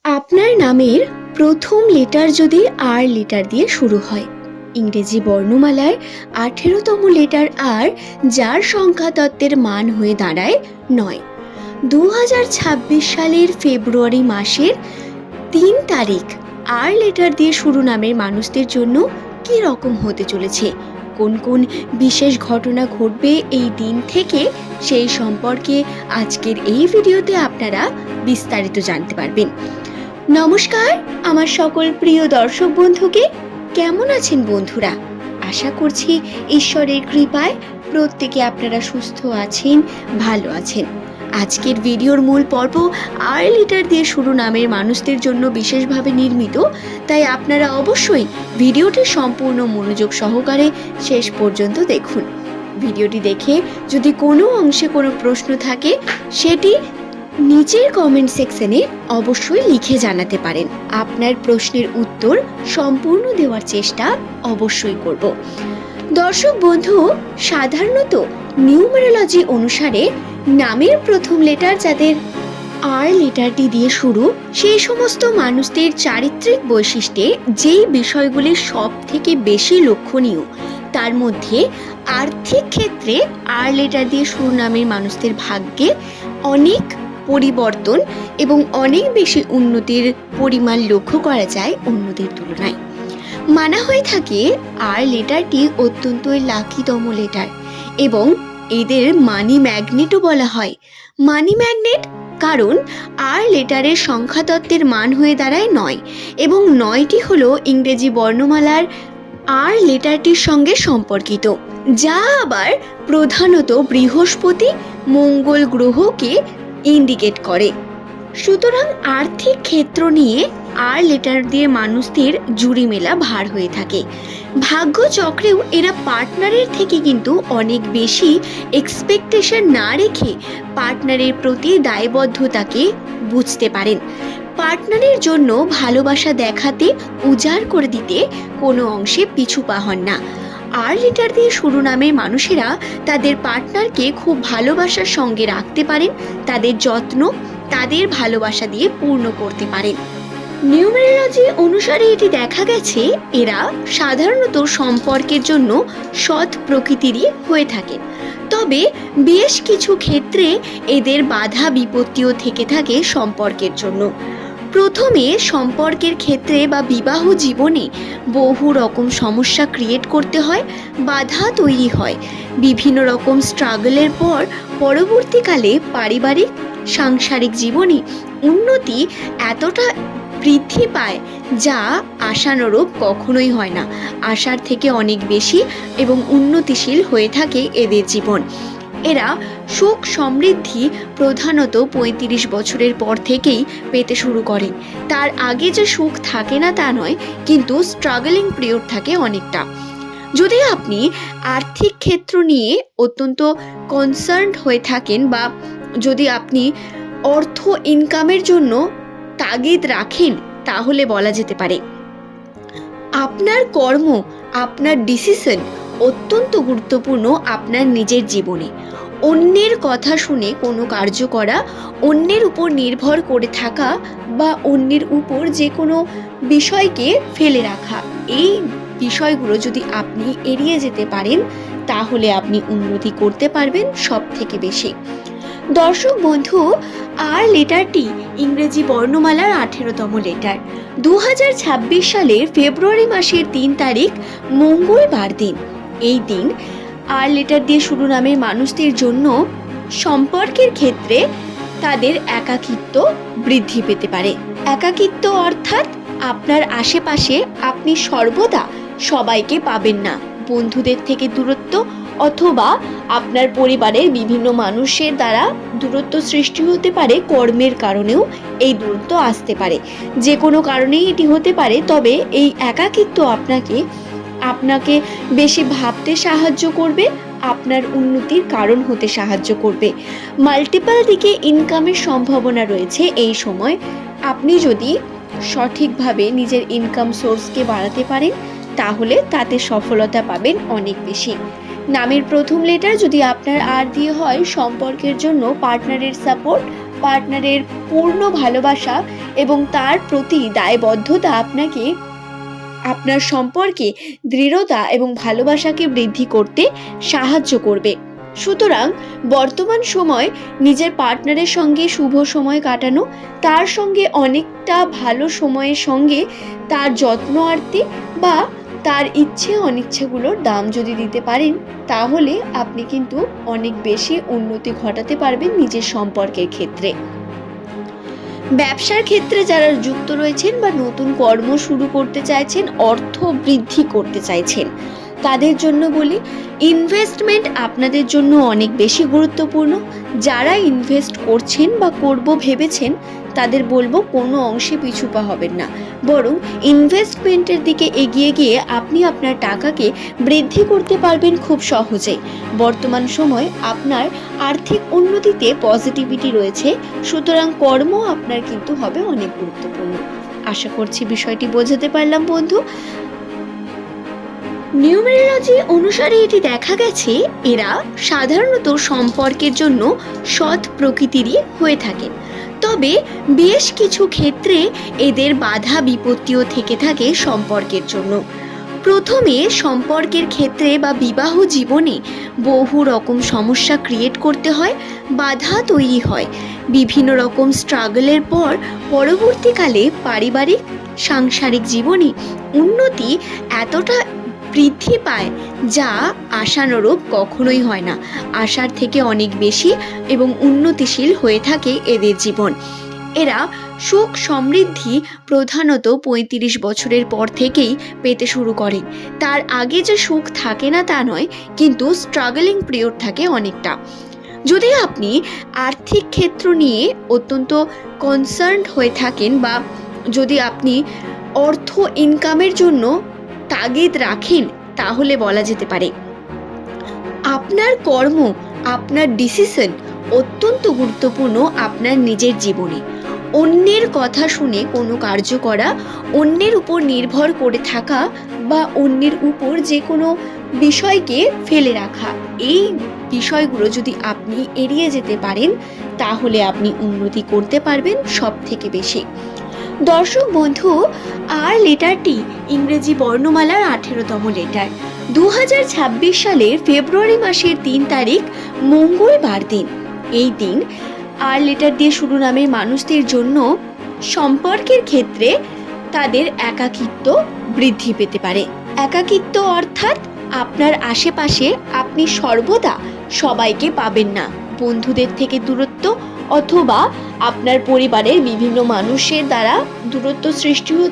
আপনার নামের প্রথম লেটার যদি আর লেটার দিয়ে শুরু হয়, ইংরেজি বর্ণমালায় 18তম লেটার আর, যার সংখ্যা তত্ত্বের মান হয়ে দাঁড়ায় 9। 2026 সালের ফেব্রুয়ারি মাসের 3 তারিখ আর লেটার দিয়ে শুরু নামের মানুষদের জন্য কী রকম হতে চলেছে, কোন কোন বিশেষ ঘটনা ঘটবে এই দিন থেকে, সেই সম্পর্কে আজকের এই ভিডিওতে আপনারা বিস্তারিত জানতে পারবেন। নমস্কার আমার সকল প্রিয় দর্শক বন্ধুকে, কেমন আছেন বন্ধুরা? আশা করছি ঈশ্বরের কৃপায় প্রত্যেকে আপনারা সুস্থ আছেন, ভালো আছেন। আজকের ভিডিওর মূল পর্ব আর লেটার দিয়ে শুরু নামের মানুষদের জন্য বিশেষভাবে নির্মিত, তাই আপনারা অবশ্যই ভিডিওটি সম্পূর্ণ মনোযোগ সহকারে শেষ পর্যন্ত দেখুন। ভিডিওটি দেখে যদি কোনো অংশে কোনো প্রশ্ন থাকে সেটি নিচের কমেন্ট সেকশনে অবশ্যই লিখে জানাতে পারেন। আপনার প্রশ্নের উত্তর সম্পূর্ণ দেওয়ার চেষ্টা অবশ্যই করব। দর্শক বন্ধু, সাধারণত নিউমেরোলজি অনুসারে নামের প্রথম লেটার যাদের আর লেটারটি দিয়ে শুরু, সেই সমস্ত মানুষদের চারিত্রিক বৈশিষ্ট্যে যেই বিষয়গুলি সব থেকে বেশি লক্ষণীয়, তার মধ্যে আর্থিক ক্ষেত্রে আর লেটার দিয়ে শুরু নামের মানুষদের ভাগ্যে অনেক পরিবর্তন এবং অনেক বেশি উন্নতির পরিমাণ লক্ষ্য করা যায় অন্যদের তুলনায়। মানা হয়ে থাকে আর লেটারটি অত্যন্ত লাকিতম লেটার এবং এদের মানি ম্যাগনেটও বলা হয়। মানি ম্যাগনেট কারণ আর লেটারের সংখ্যাতত্ত্বের মান হয়ে দাঁড়ায় 9 এবং 9টি হলো ইংরেজি বর্ণমালার আর লেটারটির সঙ্গে সম্পর্কিত, যা আবার প্রধানত বৃহস্পতি মঙ্গল গ্রহকে ইন্ডিকেট করে। সুতরাং আর্থিক ক্ষেত্র নিয়ে আর লেটার দিয়ে মানুষদের জুড়ি মেলা ভার হয়ে থাকে। ভাগ্য চক্রেও এরা পার্টনারের থেকে কিন্তু অনেক বেশি এক্সপেকটেশন না রেখে পার্টনারের প্রতি দায়বদ্ধতাকে বুঝতে পারেন। পার্টনারের জন্য ভালোবাসা দেখাতে, উজাড় করে দিতে কোনো অংশে পিছু পা হন না। আর লেটার দিয়ে শুরু নামের মানুষেরা তাদের পার্টনারকে খুব ভালোবাসার সঙ্গে রাখতে পারেন, তাদের যত্ন তাদের ভালোবাসা দিয়ে পূর্ণ করতে পারেন। নিউমেরোলজি অনুসারে এটি দেখা গেছে এরা সাধারণত সম্পর্কের জন্য সৎ প্রকৃতিরই হয়ে থাকেন, তবে বেশ কিছু ক্ষেত্রে এদের বাধা বিপত্তিও থেকে থাকে সম্পর্কের জন্য। প্রথমে সম্পর্কের ক্ষেত্রে বা বিবাহ জীবনে বহু রকম সমস্যা ক্রিয়েট করতে হয়, বাধা তৈরি হয়। বিভিন্ন রকম স্ট্রাগলের পর পরবর্তীকালে পারিবারিক সাংসারিক জীবনে উন্নতি এতটা বৃদ্ধি পায় যা আশানুরূপ কখনোই হয় না, আশার থেকে অনেক বেশি এবং উন্নতিশীল হয়ে থাকে এদের জীবন। এরা সুখ সমৃদ্ধি প্রধানত 35 বছরের পর থেকেই পেতে শুরু করেন। তার আগে যে সুখ থাকে না তা নয়, কিন্তু স্ট্রাগলিং পিরিয়ড থাকে অনেকটা। যদি আপনি আর্থিক ক্ষেত্র নিয়ে অত্যন্ত কনসার্নড হয়ে থাকেন বা যদি আপনি অর্থ ইনকামের জন্য তাগিদ রাখেন, তাহলে বলা যেতে পারে আপনার কর্ম, আপনার ডিসিশন অত্যন্ত গুরুত্বপূর্ণ আপনার নিজের জীবনে। অন্যের কথা শুনে কোনো কার্য করা, অন্যের উপর নির্ভর করে থাকা বা অন্যের উপর যে কোনো বিষয়কে ফেলে রাখা, এই বিষয়গুলো যদি আপনি এড়িয়ে যেতে পারেন তাহলে আপনি উন্নতি করতে পারবেন সব থেকে বেশি। দর্শক বন্ধু, আর লেটারটি ইংরেজি বর্ণমালার 18তম লেটার। 2026 সালের ফেব্রুয়ারি মাসের 3 তারিখ মঙ্গলবার দিন। এই দিন আর লেটার দিয়ে শুরু নামের মানুষদের জন্য সম্পর্কের ক্ষেত্রে তাদের একাকিত্ব বৃদ্ধি পেতে পারে। একাকিত্ব অর্থাৎ আপনার আশেপাশে আপনি সর্বদা সবাইকে পাবেন না, বন্ধুদের থেকে দূরত্ব অথবা আপনার পরিবারের বিভিন্ন মানুষের দ্বারা দূরত্ব সৃষ্টি হতে পারে। কর্মের কারণেও এই দূরত্ব আসতে পারে, যে কোনো কারণেই এটি হতে পারে। তবে এই একাকিত্ব আপনাকে বেশি ভাবতে সাহায্য করবে, আপনার উন্নতির কারণ হতে সাহায্য করবে। মাল্টিপল দিকে ইনকামের সম্ভাবনা রয়েছে এই সময়। আপনি যদি সঠিকভাবে নিজের ইনকাম সোর্সকে বাড়াতে পারেন তাহলে তাতে সফলতা পাবেন অনেক বেশি। নামের প্রথম লেটার যদি আপনার আর দিয়ে হয়, সম্পর্কের জন্য পার্টনারের সাপোর্ট পার্টনারের পূর্ণ ভালোবাসা এবং তার প্রতি দায়বদ্ধতা আপনাকে আপনার সম্পর্কে দৃঢ়তা এবং ভালোবাসাকে বৃদ্ধি করতে সাহায্য করবে। সুতরাং বর্তমান সময় নিজের পার্টনারের সঙ্গে শুভ সময় কাটানো, তার সঙ্গে অনেকটা ভালো সময়ের সঙ্গে তার যত্ন বা তার ইচ্ছে অনিচ্ছেগুলোর দাম যদি দিতে পারেন, তাহলে আপনি কিন্তু অনেক বেশি উন্নতি ঘটাতে পারবেন নিজের সম্পর্কের ক্ষেত্রে। ব্যবসার ক্ষেত্রে যারা যুক্ত রয়েছেন বা নতুন কর্ম শুরু করতে চাইছেন, অর্থ বৃদ্ধি করতে চাইছেন, তাদের জন্য বলি ইনভেস্টমেন্ট আপনাদের জন্য অনেক বেশি গুরুত্বপূর্ণ। যারা ইনভেস্ট করছেন বা করব ভেবেছেন, তাদের বলবো কোনো অংশে পিছুপা হবেন না, বরং ইনভেস্টমেন্টের দিকে এগিয়ে গিয়ে আপনি আপনার টাকাকে বৃদ্ধি করতে পারবেন খুব সহজেই। বর্তমান সময় আপনার আর্থিক উন্নতিতে পজিটিভিটি রয়েছে, সুতরাং কর্ম আপনার কিন্তু হবে অনেক গুরুত্বপূর্ণ। আশা করছি বিষয়টি বোঝাতে পারলাম বন্ধু। নিউমেরোলজি অনুসারে এটি দেখা গেছে এরা সাধারণত সম্পর্কের জন্য সৎ প্রকৃতিরই হয়ে থাকেন, তবে বেশ কিছু ক্ষেত্রে এদের বাধা বিপত্তিও থেকে থাকে সম্পর্কের জন্য। প্রথমে সম্পর্কের ক্ষেত্রে বা বিবাহ জীবনে বহু রকম সমস্যা ক্রিয়েট করতে হয়, বাধা তৈরি হয়। বিভিন্ন রকম স্ট্রাগলের পর পরবর্তীকালে পারিবারিক সাংসারিক জীবনে উন্নতি এতটা বৃদ্ধি পায় যা আশানুরূপ কখনোই হয় না। আশার থেকে অনেক বেশি এবং উন্নতিশীল হয়ে থাকে এদের জীবন। এরা সুখ সমৃদ্ধি প্রধানত ৩৫ বছরের পর থেকেই পেতে শুরু করেন। তার আগে যে সুখ থাকে না তা নয়, কিন্তু স্ট্রাগলিং পিরিয়ড থাকে অনেকটা। যদি আপনি আর্থিক ক্ষেত্র নিয়ে অত্যন্ত কনসার্নড হয়ে থাকেন বা যদি আপনি অর্থ ইনকামের জন্য তাগিদ রাখেন, তাহলে বলা যেতে পারে আপনার কর্ম, আপনার ডিসিশন অত্যন্ত গুরুত্বপূর্ণ আপনার নিজের জীবনে। অন্যের কথা শুনে কোনো কার্য করা, অন্যের উপর নির্ভর করে থাকা বা অন্যের উপর যে কোনো বিষয়কে ফেলে রাখা, এই বিষয়গুলো যদি আপনি এড়িয়ে যেতে পারেন, তাহলে আপনি উন্নতি করতে পারবেন সব থেকে বেশি। দর্শক বন্ধু, আর লেটারটি ইংরেজি বর্ণমালার 18তম লেটার। 2026 সালের ফেব্রুয়ারি মাসের 3 তারিখ মঙ্গলবার দিন। এই দিন আর লেটার দিয়ে শুরু নামের মানুষদের জন্য সম্পর্কের ক্ষেত্রে তাদের একাকিত্ব বৃদ্ধি পেতে পারে। একাকিত্ব অর্থাৎ আপনার আশেপাশে আপনি সর্বদা সবাইকে পাবেন না। বন্ধুদের থেকে দূরত্ব অথবা আপনার পরিবারের বিভিন্ন মানুষের দ্বারা দূরত্ব সৃষ্টি